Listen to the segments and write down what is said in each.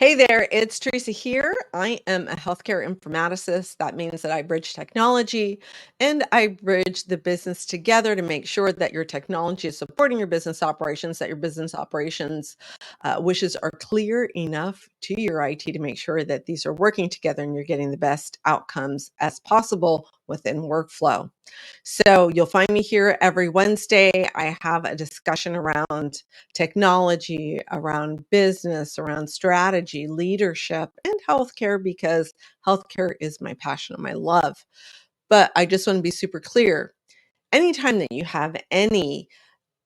Hey there, it's Teresa here. I am a healthcare informaticist. That means that I bridge technology and I bridge the business together to make sure that your technology is supporting your business operations, that your business operations wishes are clear enough to your IT to make sure that these are working together and you're getting the best outcomes as possible within workflow. So you'll find me here every Wednesday. I have a discussion around technology, around business, around strategy, leadership, and healthcare because healthcare is my passion and my love. But I just want to be super clear. Anytime that you have any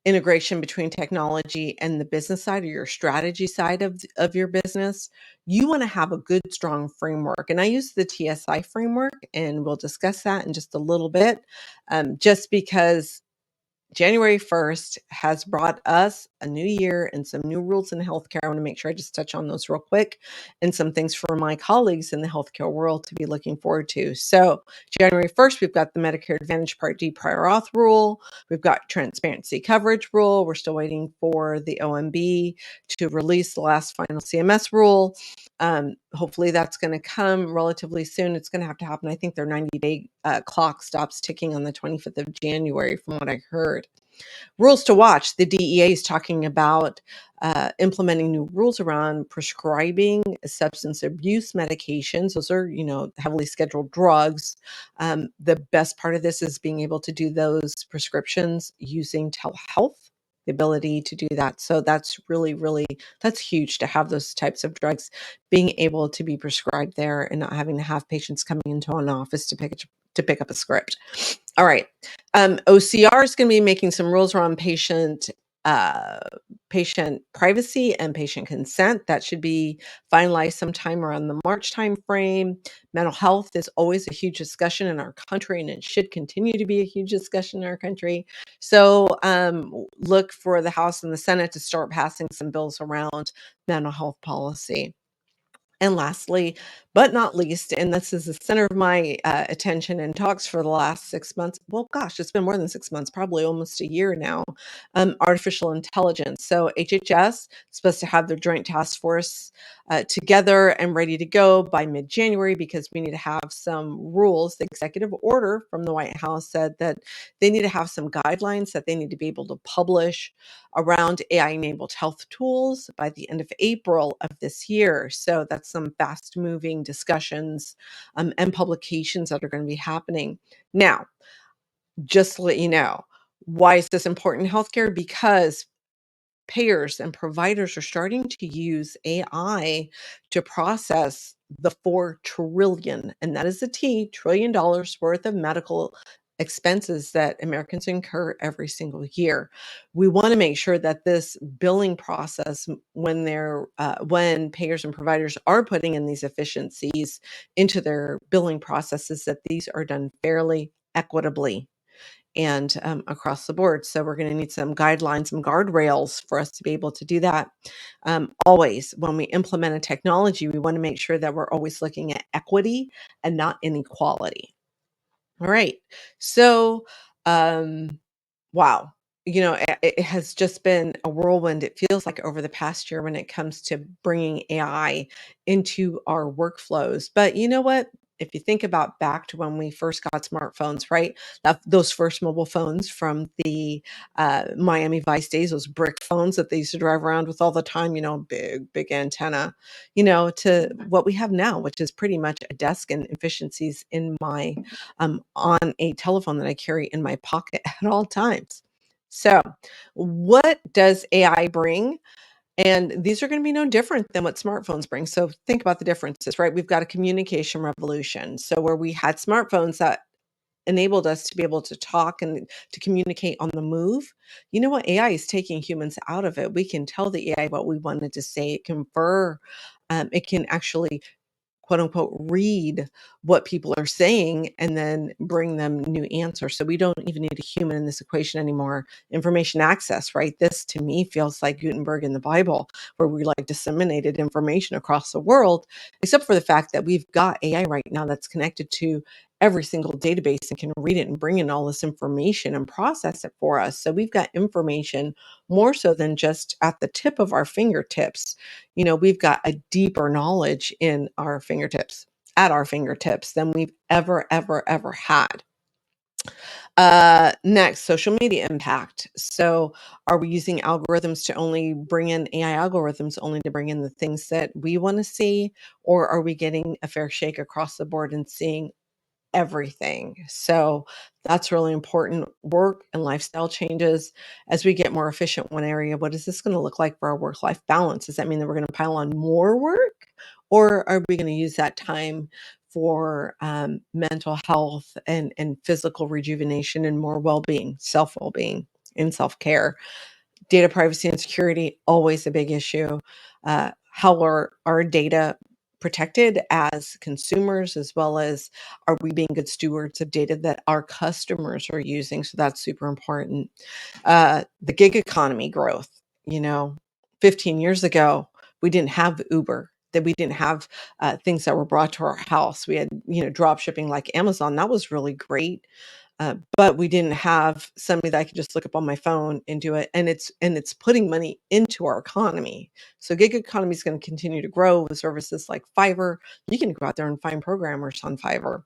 integration between technology and the business side or your strategy side of your business, you want to have a good, strong framework. And I use the TSI framework, and we'll discuss that in just a little bit, just because January 1st has brought us a new year and some new rules in healthcare. I want to make sure I just touch on those real quick and some things for my colleagues in the healthcare world to be looking forward to. So, January 1st, we've got the Medicare Advantage Part D prior auth rule. We've got transparency coverage rule. We're still waiting for the OMB to release the last final CMS rule. Hopefully, that's going to come relatively soon. It's going to happen. I think their 90-day clock stops ticking on the 25th of January, from what I heard. Rules to watch. The DEA is talking about implementing new rules around prescribing substance abuse medications. Those are, heavily scheduled drugs. The best part of this is being able to do those prescriptions using telehealth, the ability to do that. So that's really, really, that's huge to have those types of drugs being able to be prescribed there and not having to have patients coming into an office to pick up a script. All right. OCR is going to be making some rules around uh, patient privacy and patient consent. That should be finalized sometime around the March timeframe. Mental health is always a huge discussion in our country, and it should continue to be a huge discussion in our country. So look for the House and the Senate to start passing some bills around mental health policy. And lastly, but not least, and this is the center of my attention and talks for the last 6 months. Well, gosh, it's been more than 6 months, probably almost a year now. Artificial intelligence. So HHS is supposed to have their joint task force together and ready to go by mid-January because we need to have some rules. The executive order from the White House said that they need to have some guidelines that they need to be able to publish around AI-enabled health tools by the end of April of this year. So that's some fast-moving discussions and publications that are going to be happening. Now, just to let you know, why is this important in healthcare? Because payers and providers are starting to use AI to process the 4 trillion, and that is a T, trillion dollars worth of medical expenses that Americans incur every single year. We want to make sure that this billing process, when payers and providers are putting in these efficiencies into their billing processes, that these are done fairly, equitably, and across the board. So we're going to need some guidelines, some guardrails for us to be able to do that. Always, when we implement a technology, we want to make sure that we're always looking at equity and not inequality. All right. So, wow. It has just been a whirlwind. It feels like over the past year when it comes to bringing AI into our workflows. But you know what? If you think about back to when we first got smartphones, right? Those first mobile phones from the Miami Vice days, those brick phones that they used to drive around with all the time, big, big antenna, to what we have now, which is pretty much a desk and efficiencies in my on a telephone that I carry in my pocket at all times. So, what does AI bring? And these are going to be no different than what smartphones bring. So, think about the differences, right? We've got a communication revolution. So, where we had smartphones that enabled us to be able to talk and to communicate on the move. You know what? AI is taking humans out of it. We can tell the AI what we wanted to say. It can actually quote unquote read what people are saying and then bring them new answers. So we don't even need a human in this equation anymore. Information access, right? This to me feels like Gutenberg in the Bible, where we like disseminated information across the world, except for the fact that we've got AI right now that's connected to every single database and can read it and bring in all this information and process it for us. So we've got information more so than just at the tip of our fingertips. We've got a deeper knowledge in our fingertips, at our fingertips than we've ever had. Next, social media impact. So, are we using algorithms to only bring in AI algorithms only to bring in the things that we want to see, or are we getting a fair shake across the board and seeing everything? So that's really important. Work and lifestyle changes as we get more efficient in one area. What is this going to look like for our work life balance? Does that mean that we're going to pile on more work, or are we going to use that time for mental health and physical rejuvenation and more well-being, self well-being, and self-care? Data privacy and security, always a big issue. How are our data protected as consumers, as well as are we being good stewards of data that our customers are using? So that's super important. The gig economy growth, you know, 15 years ago, we didn't have Uber, that we didn't have things that were brought to our house. We had, drop shipping like Amazon. That was really great. But we didn't have somebody that I could just look up on my phone and do it, and it's putting money into our economy. So gig economy is going to continue to grow with services like Fiverr. You can go out there and find programmers on Fiverr.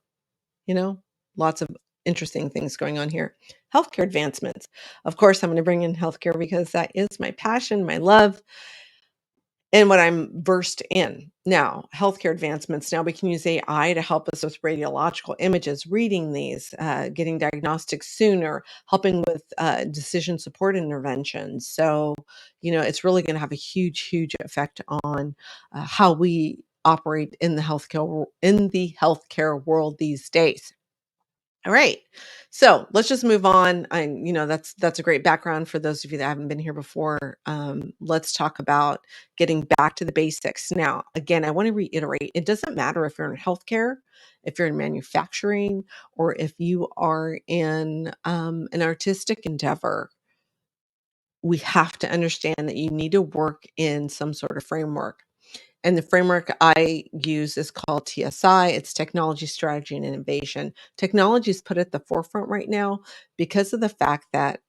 You know, lots of interesting things going on here. Healthcare advancements. Of course, I'm going to bring in healthcare because that is my passion, my love, and what I'm versed in. Now, healthcare advancements. Now we can use AI to help us with radiological images, reading these, getting diagnostics sooner, helping with decision support interventions. So, it's really going to have a huge effect on how we operate in the healthcare world these days. All right. So let's just move on. That's a great background for those of you that haven't been here before. Let's talk about getting back to the basics. Now, again, I want to reiterate, it doesn't matter if you're in healthcare, if you're in manufacturing, or if you are in an artistic endeavor. We have to understand that you need to work in some sort of framework. And the framework I use is called TSI. It's technology, strategy, and innovation. Technology is put at the forefront right now because of the fact that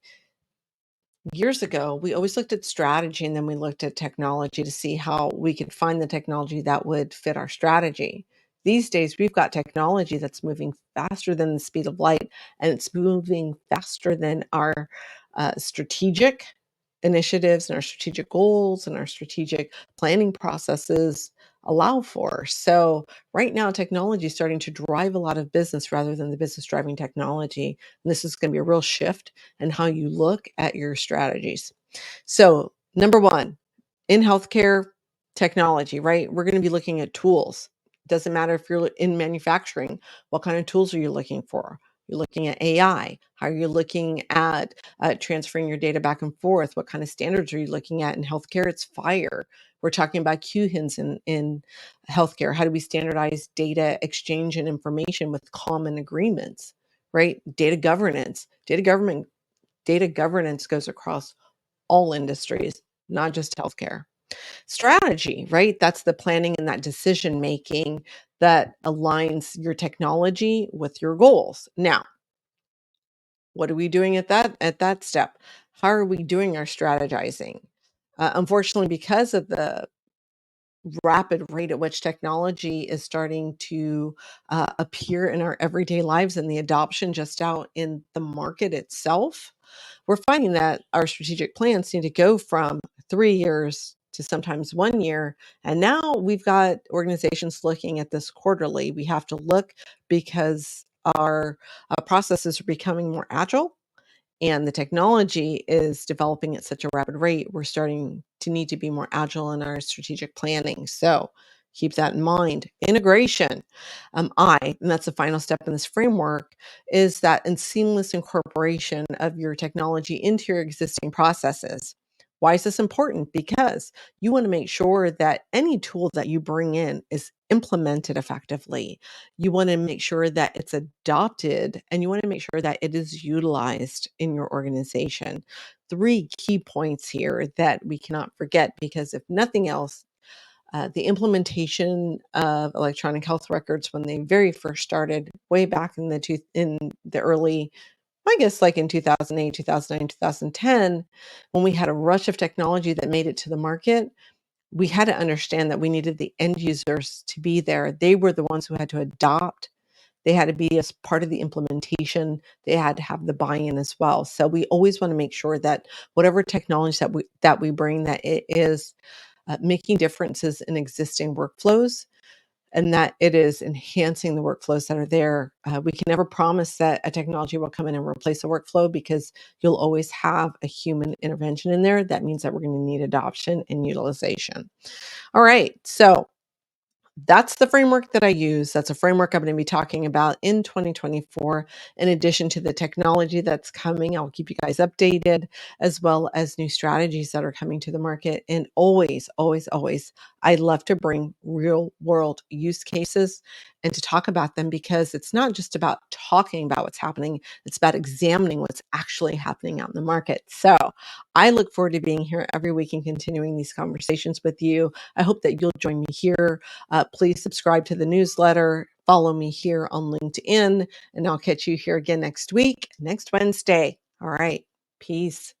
years ago, we always looked at strategy and then we looked at technology to see how we could find the technology that would fit our strategy. These days, we've got technology that's moving faster than the speed of light, and it's moving faster than our strategic initiatives and our strategic goals and our strategic planning processes allow for. So, right now, technology is starting to drive a lot of business rather than the business driving technology. And this is going to be a real shift and how you look at your strategies. So, number one, in healthcare technology, right? We're going to be looking at tools. Doesn't matter if you're in manufacturing, what kind of tools are you looking for? You're looking at AI. How are you looking at transferring your data back and forth? What kind of standards are you looking at in healthcare? It's FHIR. We're talking about QHINs in healthcare. How do we standardize data exchange and information with common agreements, right? Data governance. Data governance goes across all industries, not just healthcare. Strategy, right? That's the planning and that decision making that aligns your technology with your goals. Now, what are we doing at that step? How are we doing our strategizing? Unfortunately, because of the rapid rate at which technology is starting to appear in our everyday lives and the adoption just out in the market itself, we're finding that our strategic plans need to go from 3 years to sometimes 1 year. And now we've got organizations looking at this quarterly. We have to look because our processes are becoming more agile and the technology is developing at such a rapid rate, we're starting to need to be more agile in our strategic planning. So keep that in mind. Integration, and that's the final step in this framework, is that in seamless incorporation of your technology into your existing processes. Why is this important? Because you want to make sure that any tool that you bring in is implemented effectively. You want to make sure that it's adopted and you want to make sure that it is utilized in your organization. Three key points here that we cannot forget because if nothing else, The implementation of electronic health records when they very first started way back in the early, I guess, like in 2008, 2009, 2010, when we had a rush of technology that made it to the market, we had to understand that we needed the end users to be there. They were the ones who had to adopt. They had to be as part of the implementation. They had to have the buy-in as well. So we always want to make sure that whatever technology that we bring, that it is making differences in existing workflows, and that it is enhancing the workflows that are there. We can never promise that a technology will come in and replace a workflow, because you'll always have a human intervention in there. That means that we're going to need adoption and utilization. All right. So that's the framework that I use. That's a framework I'm going to be talking about in 2024. In addition to the technology that's coming, I'll keep you guys updated, as well as new strategies that are coming to the market. And always, always, always, I love to bring real world use cases and to talk about them, because it's not just about talking about what's happening, it's about examining what's actually happening out in the market. So I look forward to being here every week and continuing these conversations with you. I hope that you'll join me here. Please subscribe to the newsletter. Follow me here on LinkedIn, and I'll catch you here again next week, next Wednesday. All right. Peace.